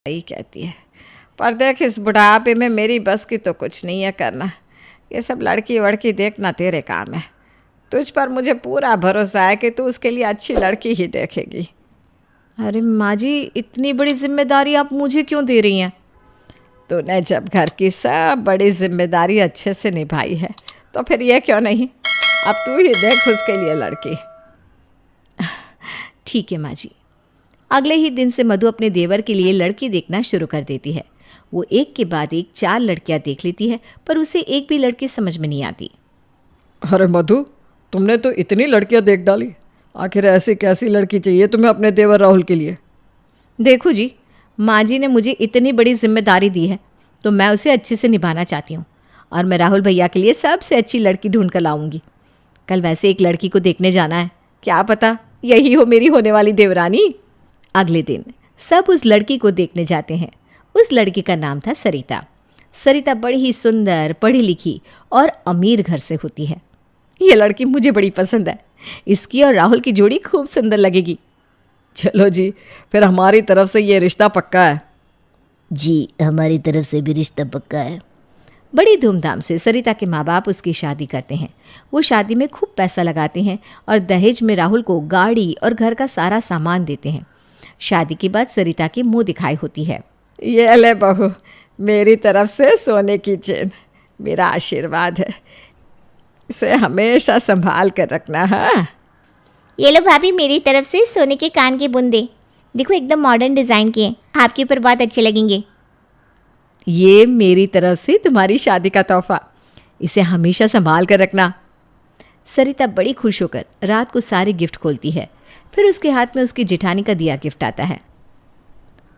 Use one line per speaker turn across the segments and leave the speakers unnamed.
सही कहती है, पर देख इस बुढ़ापे में मेरी बस की तो कुछ नहीं है करना। ये सब लड़की वड़की देखना तेरे काम है। तुझ पर मुझे पूरा भरोसा है कि तू उसके लिए अच्छी लड़की ही देखेगी।
अरे माँ जी, इतनी बड़ी जिम्मेदारी आप मुझे क्यों दे रही हैं?
तूने जब घर की सब बड़ी जिम्मेदारी अच्छे से निभाई है तो फिर ये क्यों नहीं, अब तू ही देख उसके लिए लड़की।
ठीक है माँ जी। अगले ही दिन से मधु अपने देवर के लिए लड़की देखना शुरू कर देती है। वो एक के बाद एक 4 लड़कियां देख लेती है, पर उसे एक भी लड़की समझ में नहीं आती।
अरे मधु, तुमने तो इतनी लड़कियां देख डाली, आखिर ऐसी कैसी लड़की चाहिए तुम्हें अपने देवर राहुल के लिए?
देखो जी, माँ जी ने मुझे इतनी बड़ी जिम्मेदारी दी है तो मैं उसे अच्छे से निभाना चाहती हूँ, और मैं राहुल भैया के लिए सबसे अच्छी लड़की ढूंढ कर लाऊंगी। कल वैसे एक लड़की को देखने जाना है, क्या पता यही हो मेरी होने वाली देवरानी। अगले दिन सब उस लड़की को देखने जाते हैं। उस लड़की का नाम था सरिता। सरिता बड़ी ही सुंदर, पढ़ी लिखी और अमीर घर से होती है। ये लड़की मुझे बड़ी पसंद है, इसकी और राहुल की जोड़ी खूब सुंदर लगेगी।
चलो जी, फिर हमारी तरफ से ये रिश्ता पक्का है।
जी, हमारी तरफ से भी रिश्ता पक्का है। बड़ी धूमधाम से सरिता के माँ बाप उसकी शादी करते हैं। वो शादी में खूब पैसा लगाते हैं और दहेज में राहुल को गाड़ी और घर का सारा सामान देते हैं। शादी के बाद सरिता की मुंह दिखाई होती है।
ये ले बहू, मेरी तरफ से सोने की चेन, मेरा आशीर्वाद है, इसे हमेशा संभाल कर रखना है।
ये लो भाभी, मेरी तरफ से सोने के कान के बूंदे, देखो एकदम मॉडर्न डिज़ाइन के हैं, आपके ऊपर बहुत अच्छे लगेंगे।
ये मेरी तरफ से तुम्हारी शादी का तोहफा, इसे हमेशा संभाल कर रखना। सरिता बड़ी खुश होकर रात को सारे गिफ्ट खोलती है। फिर उसके हाथ में उसकी जेठानी का दिया गिफ्ट आता है।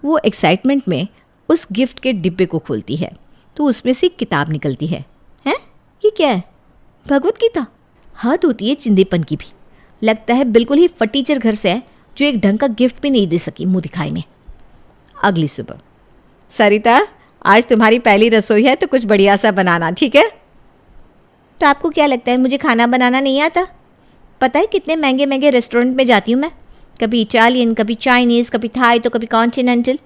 वो एक्साइटमेंट में उस गिफ्ट के डिब्बे को खोलती है तो उसमें से एक किताब निकलती है। हैं, ये क्या है? भगवत गीता। हद होती है चिंदेपन की भी। लगता है बिल्कुल ही फटीचर घर से है, जो एक ढंग का गिफ्ट भी नहीं दे सकी मुँह दिखाई में। अगली सुबह,
सरिता, आज तुम्हारी पहली रसोई है तो कुछ बढ़िया सा बनाना, ठीक है?
तो आपको क्या लगता है मुझे खाना बनाना नहीं आता? पता है कितने महंगे महंगे रेस्टोरेंट में जाती हूँ मैं, कभी इटालियन, कभी चाइनीज़, कभी थाई, तो कभी कॉन्टिनेंटल।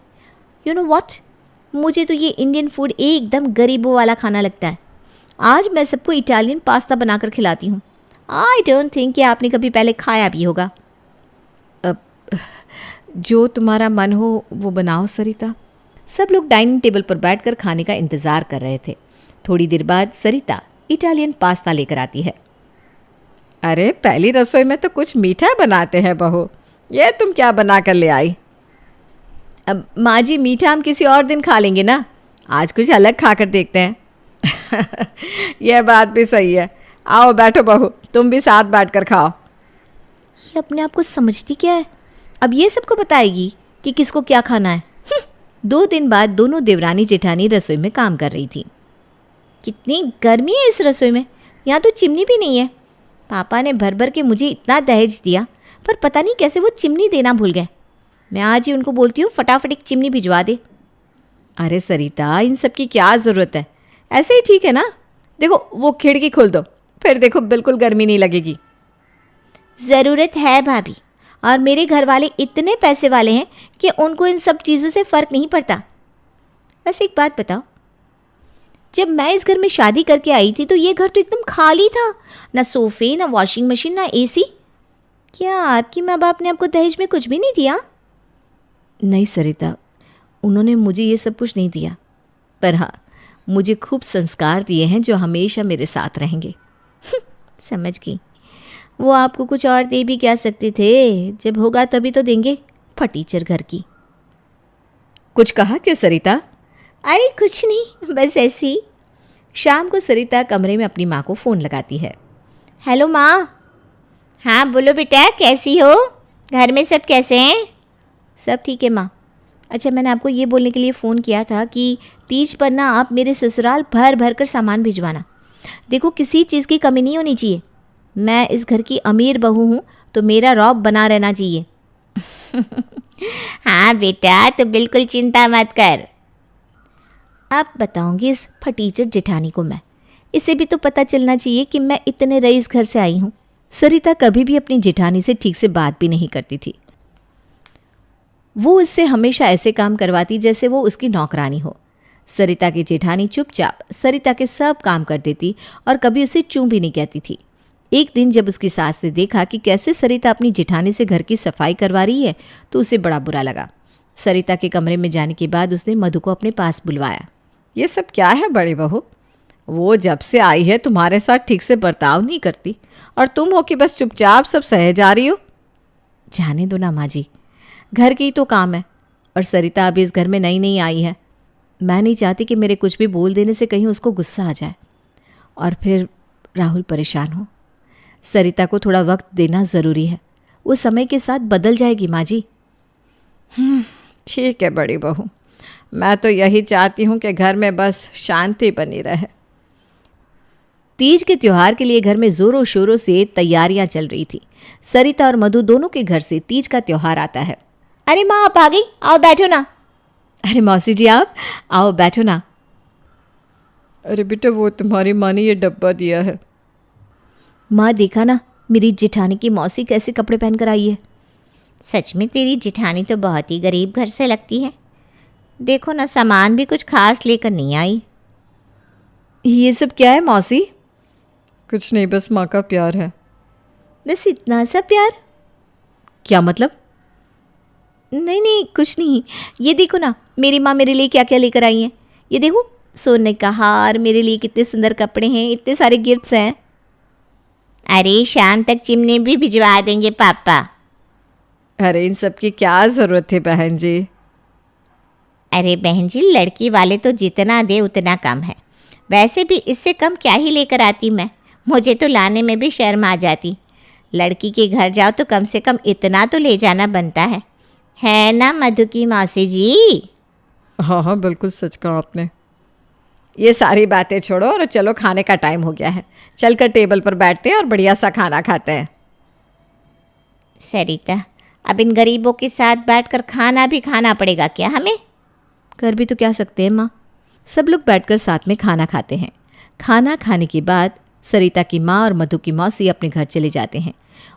यू नो व्हाट, मुझे तो ये इंडियन फूड एकदम गरीबों वाला खाना लगता है। आज मैं सबको इटालियन पास्ता बनाकर खिलाती हूँ। आई डोंट थिंक कि आपने कभी पहले खाया भी होगा।
जो तुम्हारा मन हो वो बनाओ सरिता। सब लोग डाइनिंग टेबल पर बैठकर खाने का इंतज़ार कर रहे थे। थोड़ी देर बाद सरिता इटालियन पास्ता लेकर आती है।
अरे, पहली रसोई में तो कुछ मीठा बनाते हैं बहू, ये तुम क्या बना कर ले आई?
अब माँ जी, मीठा हम किसी और दिन खा लेंगे ना, आज कुछ अलग खा कर देखते हैं।
यह बात भी सही है। आओ बैठो बहू, तुम भी साथ बैठकर खाओ।
ये अपने आप को समझती क्या है? अब ये सबको बताएगी कि किसको क्या खाना है।
2 दिन बाद दोनों देवरानी जेठानी रसोई में काम कर रही थी।
कितनी गर्मी है इस रसोई में, यहाँ तो चिमनी भी नहीं है। पापा ने भर भर के मुझे इतना दहेज दिया, पर पता नहीं कैसे वो चिमनी देना भूल गए। मैं आज ही उनको बोलती हूँ फटाफट एक चिमनी भिजवा दे।
अरे सरिता, इन सब की क्या ज़रूरत है, ऐसे ही ठीक है ना। देखो वो खिड़की खोल दो, फिर देखो बिल्कुल गर्मी नहीं लगेगी।
ज़रूरत है भाभी, और मेरे घर वाले इतने पैसे वाले हैं कि उनको इन सब चीज़ों से फ़र्क नहीं पड़ता। बस एक बात बताओ, जब मैं इस घर में शादी करके आई थी तो ये घर तो एकदम खाली था, ना सोफ़े, ना वॉशिंग मशीन, ना एसी। क्या आपकी माँ बाप ने आपको दहेज में कुछ भी नहीं दिया?
नहीं सरिता, उन्होंने मुझे ये सब कुछ नहीं दिया, पर हाँ, मुझे खूब संस्कार दिए हैं जो हमेशा मेरे साथ रहेंगे।
समझ गई, वो आपको कुछ और दे भी क्या सकते थे, जब होगा तभी तो देंगे, फटीचर घर की।
कुछ कहा क्या सरिता?
अरे कुछ नहीं, बस ऐसी ही।
शाम को सरिता कमरे में अपनी माँ को फ़ोन लगाती है।
हेलो माँ। हाँ बोलो बेटा, कैसी हो? घर में सब कैसे हैं? सब ठीक है माँ। अच्छा, मैंने आपको ये बोलने के लिए फ़ोन किया था कि तीज पर ना आप मेरे ससुराल भर भर कर सामान भिजवाना। देखो किसी चीज़ की कमी नहीं होनी चाहिए। मैं इस घर की अमीर बहू हूँ तो मेरा रौब बना रहना चाहिए। हाँ बेटा, तो बिल्कुल चिंता मत कर। अब बताऊँगी इस फटीचर जेठानी को मैं, इसे भी तो पता चलना चाहिए कि मैं इतने रईस घर से आई हूँ।
सरिता कभी भी अपनी जेठानी से ठीक से बात भी नहीं करती थी। वो उससे हमेशा ऐसे काम करवाती जैसे वो उसकी नौकरानी हो। सरिता की जेठानी चुपचाप सरिता के सब काम कर देती और कभी उसे चूं भी नहीं कहती थी। एक दिन जब उसकी सास ने देखा कि कैसे सरिता अपनी जेठानी से घर की सफाई करवा रही है तो उसे बड़ा बुरा लगा। सरिता के कमरे में जाने के बाद उसने मधु को अपने पास बुलवाया।
ये सब क्या है बड़ी बहू? वो जब से आई है तुम्हारे साथ ठीक से बर्ताव नहीं करती और तुम हो कि बस चुपचाप सब सहे जा रही हो।
जाने दो ना माँ जी, घर की तो काम है और सरिता अभी इस घर में नई नई आई है। मैं नहीं चाहती कि मेरे कुछ भी बोल देने से कहीं उसको गुस्सा आ जाए और फिर राहुल परेशान हो। सरिता को थोड़ा वक्त देना ज़रूरी है, वो समय के साथ बदल जाएगी माँ जी।
ठीक है बड़ी बहू, मैं तो यही चाहती हूँ कि घर में बस शांति बनी रहे।
तीज के त्योहार के लिए घर में जोरों शोरों से तैयारियां चल रही थी। सरिता और मधु दोनों के घर से तीज का त्योहार आता है।
अरे माँ आप आ गई, आओ बैठो ना।
अरे मौसी जी आप आओ बैठो ना।
अरे बेटा वो तुम्हारी माँ ने ये डब्बा दिया है।
माँ देखा ना मेरी जेठानी की मौसी कैसे कपड़े पहन कर आई है।
सच में तेरी जेठानी तो बहुत ही गरीब घर से लगती है। देखो ना सामान भी कुछ खास लेकर नहीं आई।
ये सब क्या है मौसी?
कुछ नहीं, बस माँ का प्यार है।
बस इतना सा प्यार?
क्या मतलब?
नहीं नहीं कुछ नहीं। ये देखो ना मेरी माँ मेरे लिए क्या क्या लेकर आई हैं। ये देखो सोने का हार, मेरे लिए कितने सुंदर कपड़े हैं, इतने सारे गिफ्ट्स हैं। अरे शाम तक चिमनी भी भिजवा देंगे पापा।
अरे इन सब की क्या ज़रूरत है बहन जी?
अरे बहन जी लड़की वाले तो जितना दे उतना कम है। वैसे भी इससे कम क्या ही लेकर आती मैं, मुझे तो लाने में भी शर्म आ जाती। लड़की के घर जाओ तो कम से कम इतना तो ले जाना बनता है ना मधु की मौसी जी?
हाँ हाँ बिल्कुल सच कहा आपने। ये सारी बातें छोड़ो और चलो, खाने का टाइम हो गया है। चलकर टेबल पर बैठते हैं और बढ़िया सा खाना खाते हैं।
सरिता अब इन गरीबों के साथ बैठकर खाना भी खाना पड़ेगा क्या हमें?
कर भी तो क्या सकते हैं माँ। सब लोग बैठकर साथ में खाना खाते हैं। खाना खाने के बाद सरिता की माँ और मधु की मौसी अपने घर चले जाते हैं।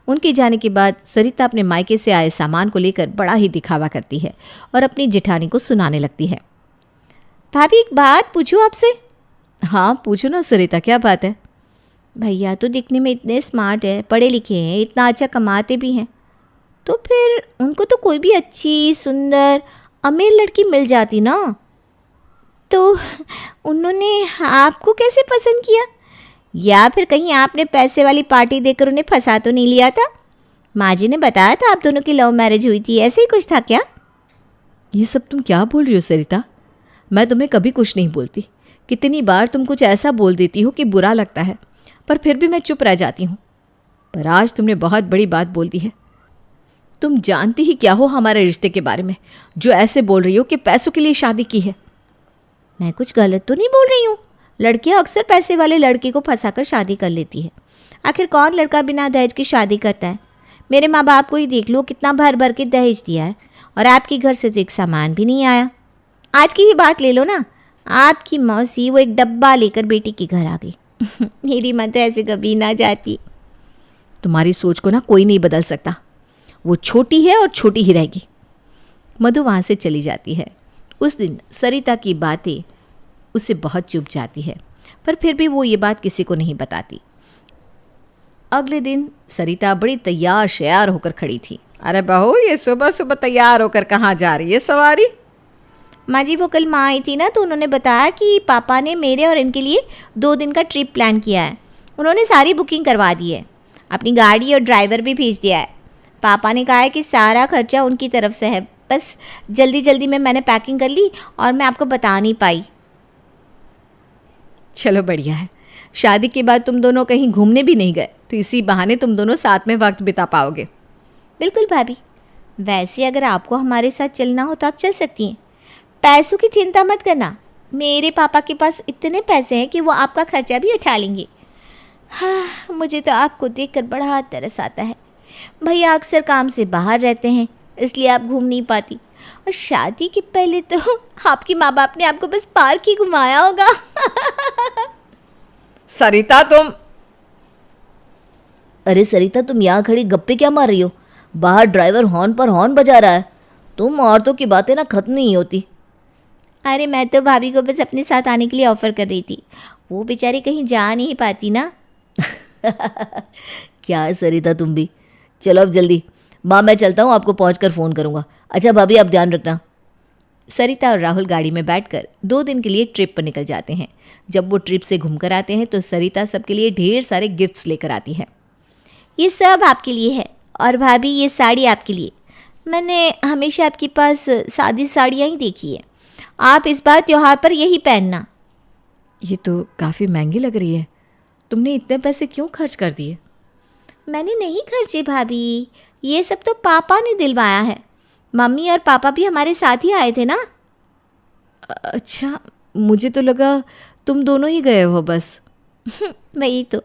उनके जाने के बाद सरिता अपने मायके से आए सामान को लेकर बड़ा ही दिखावा करती है और अपनी जेठानी को सुनाने लगती है।
भाभी एक बात पूछूं आपसे?
हाँ पूछो ना सरिता, क्या बात है?
भैया तो दिखने में इतने स्मार्ट है, पढ़े लिखे हैं, इतना अच्छा कमाते भी हैं, तो फिर उनको तो कोई भी अच्छी सुंदर अमीर लड़की मिल जाती ना, तो उन्होंने आपको कैसे पसंद किया? या फिर कहीं आपने पैसे वाली पार्टी देकर उन्हें फंसा तो नहीं लिया था? माँ जी ने बताया था आप दोनों की लव मैरिज हुई थी, ऐसे ही कुछ था क्या?
ये सब तुम क्या बोल रही हो सरिता? मैं तुम्हें कभी कुछ नहीं बोलती। कितनी बार तुम कुछ ऐसा बोल देती हो कि बुरा लगता है, पर फिर भी मैं चुप रह जाती हूँ। पर आज तुमने बहुत बड़ी बात बोल दी है। तुम जानती ही क्या हो हमारे रिश्ते के बारे में, जो ऐसे बोल रही हो कि पैसों के लिए शादी की है।
मैं कुछ गलत तो नहीं बोल रही हूँ। लड़कियाँ अक्सर पैसे वाले लड़के को फंसाकर शादी कर लेती है। आखिर कौन लड़का बिना दहेज की शादी करता है? मेरे माँ बाप को ही देख लो, कितना भर भर के दहेज दिया है और आपके घर से तो एक सामान भी नहीं आया। आज की ही बात ले लो ना, आपकी मौसी वो एक डब्बा लेकर बेटी के घर आ गई। मेरी माँ तो ऐसे कभी ना जाती।
तुम्हारी सोच को ना कोई नहीं बदल सकता। वो छोटी है और छोटी ही रहेगी। मधु वहाँ से चली जाती है। उस दिन सरिता की बातें उससे बहुत चुभ जाती है, पर फिर भी वो ये बात किसी को नहीं बताती। अगले दिन सरिता बड़ी तैयार श्यार होकर खड़ी थी।
अरे बहू, ये सुबह सुबह तैयार होकर कहाँ जा रही है सवारी?
माँ जी वो कल माँ आई थी ना, तो उन्होंने बताया कि पापा ने मेरे और इनके लिए 2 दिन का ट्रिप प्लान किया है। उन्होंने सारी बुकिंग करवा दी है, अपनी गाड़ी और ड्राइवर भी भेज दिया है। पापा ने कहा है कि सारा खर्चा उनकी तरफ से है। बस जल्दी जल्दी में मैंने पैकिंग कर ली और मैं आपको बता नहीं पाई।
चलो बढ़िया है। शादी के बाद तुम दोनों कहीं घूमने भी नहीं गए, तो इसी बहाने तुम दोनों साथ में वक्त बिता पाओगे।
बिल्कुल भाभी, वैसे अगर आपको हमारे साथ चलना हो तो आप चल सकती हैं। पैसों की चिंता मत करना, मेरे पापा के पास इतने पैसे हैं कि वो आपका खर्चा भी उठा लेंगे। हाँ, मुझे तो आपको देखकर बड़ा तरस आता है। भैया अक्सर काम से बाहर रहते हैं, इसलिए आप घूम नहीं पाती, और शादी के पहले तो आपके माँ बाप ने आपको बस पार्क ही घुमाया होगा।
सरिता तुम।
अरे सरिता, तुम यहाँ खड़ी गप्पे क्या मार रही हो? बाहर ड्राइवर हॉर्न पर हॉर्न बजा रहा है। तुम औरतों की बातें ना खत्म नहीं होती।
अरे मैं तो भाभी को बस अपने साथ आने के लिए ऑफ़र कर रही थी, वो बेचारी कहीं जा नहीं पाती ना।
क्या है सरिता तुम भी। चलो अब जल्दी। माँ मैं चलता हूँ, आपको पहुँच फ़ोन करूँगा। अच्छा भाभी आप ध्यान रखना। सरिता और राहुल गाड़ी में बैठकर 2 दिन के लिए ट्रिप पर निकल जाते हैं। जब वो ट्रिप से घूमकर आते हैं तो सरिता सबके लिए ढेर सारे गिफ्ट्स लेकर आती है।
ये सब आपके लिए है, और भाभी ये साड़ी आपके लिए। मैंने हमेशा आपके पास सादी साड़ियाँ ही देखी है, आप इस बार त्योहार पर यही पहनना।
ये तो काफ़ी महंगी लग रही है, तुमने इतने पैसे क्यों खर्च कर दिए?
मैंने नहीं खर्चे भाभी, ये सब तो पापा ने दिलवाया है। मम्मी और पापा भी हमारे साथ ही आए थे ना।
अच्छा, मुझे तो लगा तुम दोनों ही गए हो बस।
वही तो,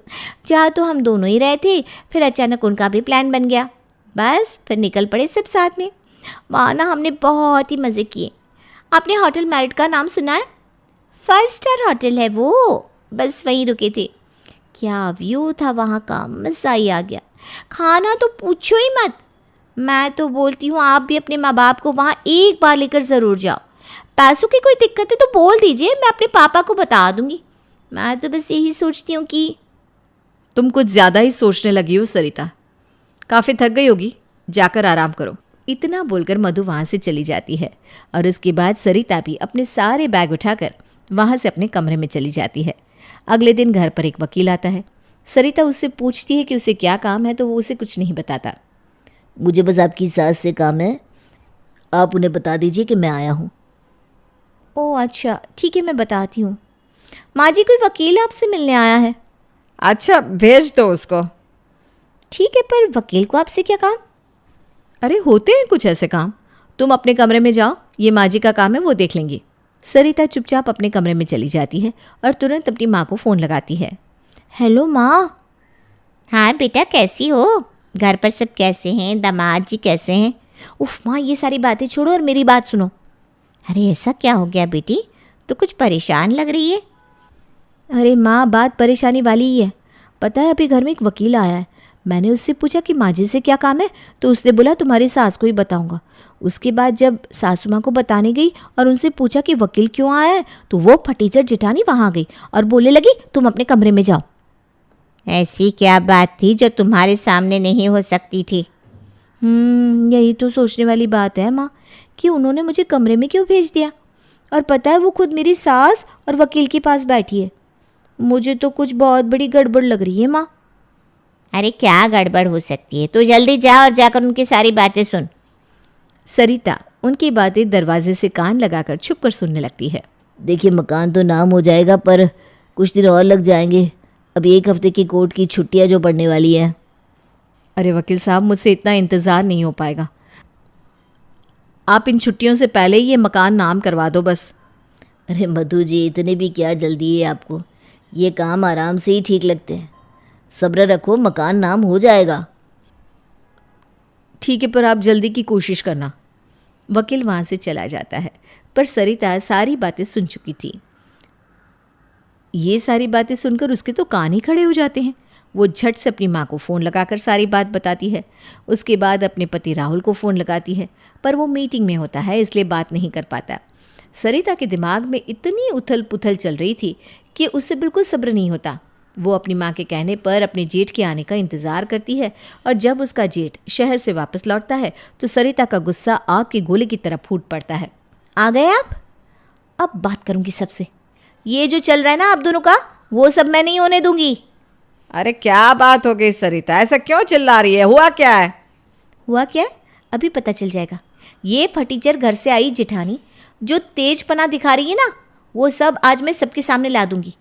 जहाँ तो हम दोनों ही रहे थे, फिर अचानक उनका भी प्लान बन गया, बस फिर निकल पड़े सब साथ में। वहाँ ना हमने बहुत ही मज़े किए। आपने होटल मैरिट का नाम सुना है? 5 स्टार होटल है वो, बस वहीं रुके थे। क्या व्यू था वहाँ का, मज़ा ही आ गया। खाना तो पूछो ही मत। मैं तो बोलती हूँ आप भी अपने माँ बाप को वहाँ एक बार लेकर ज़रूर जाओ। पैसों की कोई दिक्कत है तो बोल दीजिए, मैं अपने पापा को बता दूँगी। मैं तो बस यही सोचती हूँ कि
तुम कुछ ज़्यादा ही सोचने लगी हो सरिता, काफ़ी थक गई होगी, जाकर आराम करो। इतना बोलकर मधु वहाँ से चली जाती है और उसके बाद सरिता भी अपने सारे बैग उठाकर वहाँ से अपने कमरे में चली जाती है। अगले दिन घर पर एक वकील आता है। सरिता उससे पूछती है कि उसे क्या काम है तो वो उसे कुछ नहीं बताता। मुझे बस आपकी सास से काम है, आप उन्हें बता दीजिए कि मैं आया हूँ।
ओह अच्छा ठीक है, मैं बताती हूँ। माँ जी, कोई वकील आपसे मिलने आया है।
अच्छा भेज दो उसको।
ठीक है, पर वकील को आपसे क्या काम?
अरे होते हैं कुछ ऐसे काम, तुम अपने कमरे में जाओ, ये माँ जी का काम है, वो देख लेंगी। सरिता चुपचाप अपने कमरे में चली जाती है और तुरंत अपनी माँ को फ़ोन लगाती है।
हेलो माँ। हाँ बेटा, कैसी हो? घर पर सब कैसे हैं? दामाद जी कैसे हैं? उफ माँ, ये सारी बातें छोड़ो और मेरी बात सुनो। अरे ऐसा क्या हो गया बेटी, तो कुछ परेशान लग रही है।
अरे माँ, बात परेशानी वाली ही है। पता है अभी घर में एक वकील आया है, मैंने उससे पूछा कि माँ जी से क्या काम है तो उसने बोला तुम्हारी सास को ही बताऊंगा। उसके बाद जब सासू माँ को बताने गई और उनसे पूछा कि वकील क्यों आया है तो वो फटीचर जेठानी वहाँ गई और बोलने लगी तुम अपने कमरे में जाओ।
ऐसी क्या बात थी जो तुम्हारे सामने नहीं हो सकती थी?
यही तो सोचने वाली बात है माँ कि उन्होंने मुझे कमरे में क्यों भेज दिया, और पता है वो खुद मेरी सास और वकील के पास बैठी है। मुझे तो कुछ बहुत बड़ी गड़बड़ लग रही है माँ।
अरे क्या गड़बड़ हो सकती है, तो जल्दी जा और जाकर उनकी सारी बातें सुन।
सरिता उनकी बातें दरवाजे से कान लगाकर छुप कर सुनने लगती है। देखिए मकान तो नाम हो जाएगा पर कुछ दिन और लग जाएंगे, अब 1 हफ्ते की कोर्ट की छुट्टियां जो पड़ने वाली है। अरे वकील साहब, मुझसे इतना इंतज़ार नहीं हो पाएगा, आप इन छुट्टियों से पहले ही ये मकान नाम करवा दो बस। अरे मधु जी, इतने भी क्या जल्दी है आपको, ये काम आराम से ही ठीक लगते हैं, सब्र रखो, मकान नाम हो जाएगा। ठीक है, पर आप जल्दी की कोशिश करना। वकील वहाँ से चला जाता है, पर सरिता सारी बातें सुन चुकी थी। ये सारी बातें सुनकर उसके तो कान ही खड़े हो जाते हैं। वो झट से अपनी माँ को फ़ोन लगाकर सारी बात बताती है। उसके बाद अपने पति राहुल को फ़ोन लगाती है, पर वो मीटिंग में होता है इसलिए बात नहीं कर पाता। सरिता के दिमाग में इतनी उथल पुथल चल रही थी कि उससे बिल्कुल सब्र नहीं होता। वो अपनी माँ के कहने पर अपने जेठ के आने का इंतज़ार करती है, और जब उसका जेठ शहर से वापस लौटता है तो सरिता का गुस्सा आग के गोले की तरह फूट पड़ता है।
आ गए आप? अब बात करूँगी सबसे। ये जो चल रहा है ना आप दोनों का, वो सब मैं नहीं होने दूंगी।
अरे क्या बात हो गई सरिता, ऐसा क्यों चिल्ला रही है, हुआ क्या है?
हुआ क्या है अभी पता चल जाएगा। ये फटीचर घर से आई जेठानी जो तेजपना दिखा रही है ना, वो सब आज मैं सबके सामने ला दूंगी।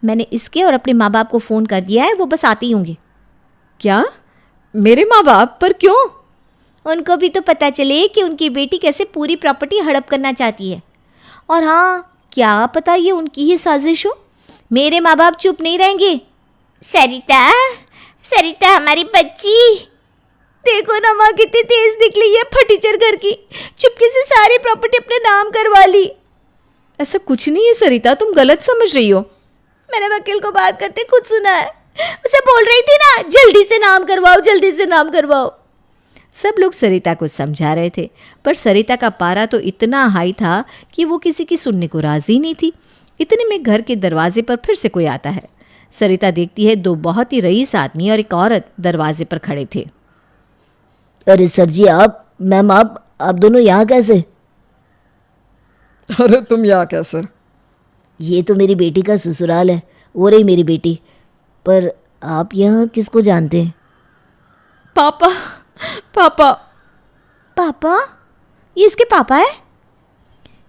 मैंने इसके और अपने माँ बाप को फ़ोन कर दिया है, वो बस आते ही होंगे।
क्या? मेरे माँ बाप? पर क्यों?
उनको भी तो पता चले कि उनकी बेटी कैसे पूरी प्रॉपर्टी हड़प करना चाहती है। और हाँ, क्या पता ये उनकी ही साजिश हो। मेरे माँ बाप चुप नहीं रहेंगे। सरिता, सरिता हमारी बच्ची, देखो ना माँ कितनी तेज निकली है फटीचर घर की, चुपके से सारी प्रॉपर्टी अपने नाम करवा ली।
ऐसा कुछ नहीं है सरिता, तुम गलत समझ रही हो।
मैंने वकील को बात करते खुद सुना है, उसे बोल रही थी ना जल्दी से नाम करवाओ, जल्दी से नाम करवाओ।
सब लोग सरिता को समझा रहे थे, पर सरिता का पारा तो इतना हाई था कि वो किसी की सुनने को राजी नहीं थी। इतने में घर के दरवाजे पर फिर से कोई आता है। सरिता देखती है 2 बहुत ही रईस आदमी और एक औरत दरवाजे पर खड़े थे।
अरे सर जी, आप मैम, आप दोनों यहाँ कैसे?
अरे तुम यहाँ कैसे?
ये तो मेरी बेटी का ससुराल है, वो रही मेरी बेटी। पर आप यहाँ किसको जानते हैं?
पापा पापा
पापा? ये इसके पापा है?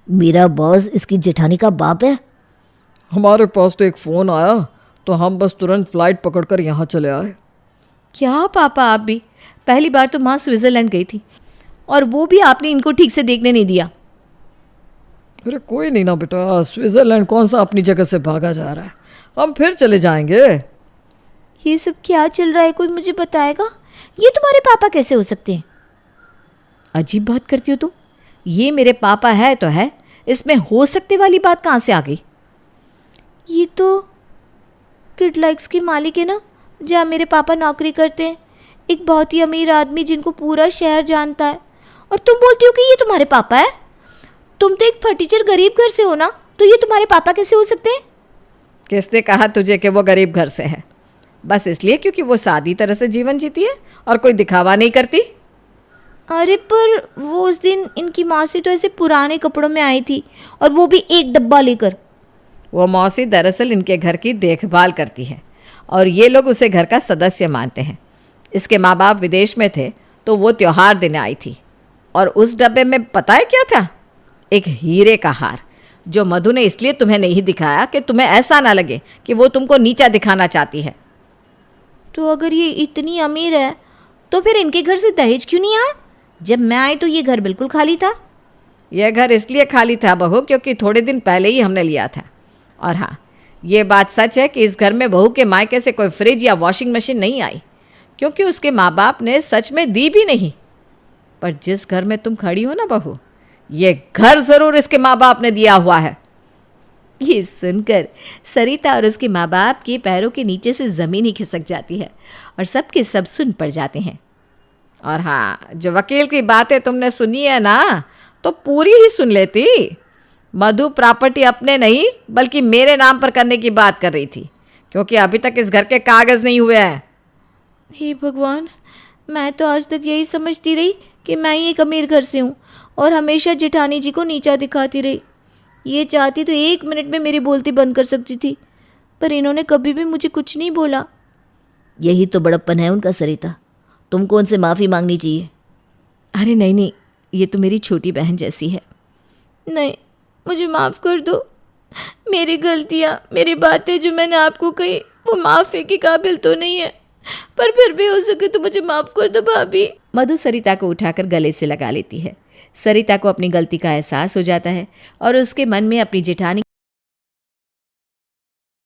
मेरा बॉस इसकी जेठानी का बाप है।
हमारे पास तो एक फ़ोन आया तो हम बस तुरंत फ्लाइट पकड़कर यहाँ चले आए।
क्या पापा, आप भी? पहली बार तो माँ स्विट्ज़रलैंड गई थी और वो भी आपने इनको ठीक से देखने नहीं दिया।
अरे कोई नहीं ना बेटा, स्विट्ज़रलैंड कौन सा अपनी जगह से भागा जा रहा है, हम फिर चले जाएंगे।
ये सब क्या चल रहा है, कोई मुझे बताएगा? ये तुम्हारे पापा कैसे हो सकते हैं?
अजीब बात करती हो तुम। ये मेरे पापा है तो है, इसमें हो सकते वाली बात कहाँ से आ गई?
ये तो किड लाइक्स के मालिक है ना, जहाँ मेरे पापा नौकरी करते हैं। एक बहुत ही अमीर आदमी जिनको पूरा शहर जानता है। और तुम बोलती हो कि ये तुम्हारे पापा है? तुम तो एक फटीचर गरीब घर से हो ना, तो ये तुम्हारे पापा कैसे हो सकते हैं?
किसने कहा तुझे कि वो गरीब घर से है? बस इसलिए क्योंकि वो सादी तरह से जीवन जीती है और कोई दिखावा नहीं करती।
अरे पर वो उस दिन इनकी मौसी तो ऐसे पुराने कपड़ों में आई थी, और वो भी एक डब्बा लेकर।
वो मौसी दरअसल इनके घर की देखभाल करती है और ये लोग उसे घर का सदस्य मानते हैं। इसके माँ बाप विदेश में थे तो वो त्योहार देने आई थी, और उस डब्बे में पता है क्या था? एक हीरे का हार, जो मधु ने इसलिए तुम्हें नहीं दिखाया कि तुम्हें ऐसा ना लगे कि वो तुमको नीचा दिखाना चाहती है।
तो अगर ये इतनी अमीर है तो फिर इनके घर से दहेज क्यों नहीं आया? जब मैं आई तो ये घर बिल्कुल खाली था।
यह घर इसलिए खाली था बहू क्योंकि थोड़े दिन पहले ही हमने लिया था। और हाँ, ये बात सच है कि इस घर में बहू के मायके से कोई फ्रिज या वॉशिंग मशीन नहीं आई, क्योंकि उसके माँ बाप ने सच में दी भी नहीं। पर जिस घर में तुम खड़ी हो ना बहू, ये घर ज़रूर इसके माँ बाप ने दिया हुआ है।
ये सुनकर सरिता और उसके माँ बाप के पैरों के नीचे से ज़मीन ही खिसक जाती है और सब के सब सुन पड़ जाते हैं।
और हाँ, जो वकील की बातें तुमने सुनी है ना, तो पूरी ही सुन लेती। मधु प्रॉपर्टी अपने नहीं बल्कि मेरे नाम पर करने की बात कर रही थी, क्योंकि अभी तक इस घर के कागज़ नहीं हुए हैं।
हे भगवान, मैं तो आज तक यही समझती रही कि मैं ही एक अमीर घर से हूँ और हमेशा जेठानी जी को नीचा दिखाती रही। ये चाहती तो 1 मिनट में मेरी बोलती बंद कर सकती थी, पर इन्होंने कभी भी मुझे कुछ नहीं बोला। यही तो बड़प्पन है उनका सरिता, तुमको उनसे माफ़ी मांगनी चाहिए।
अरे नहीं नहीं, ये तो मेरी छोटी बहन जैसी है।
नहीं, मुझे माफ़ कर दो। मेरी गलतियाँ, मेरी बातें जो मैंने आपको कही, वो माफ़ी के काबिल तो नहीं है, पर फिर भी हो सके तो मुझे माफ़ कर दो भाभी।
मधु सरिता को उठाकर गले से लगा लेती है। सरिता को अपनी गलती का एहसास हो जाता है और उसके मन में अपनी जेठानी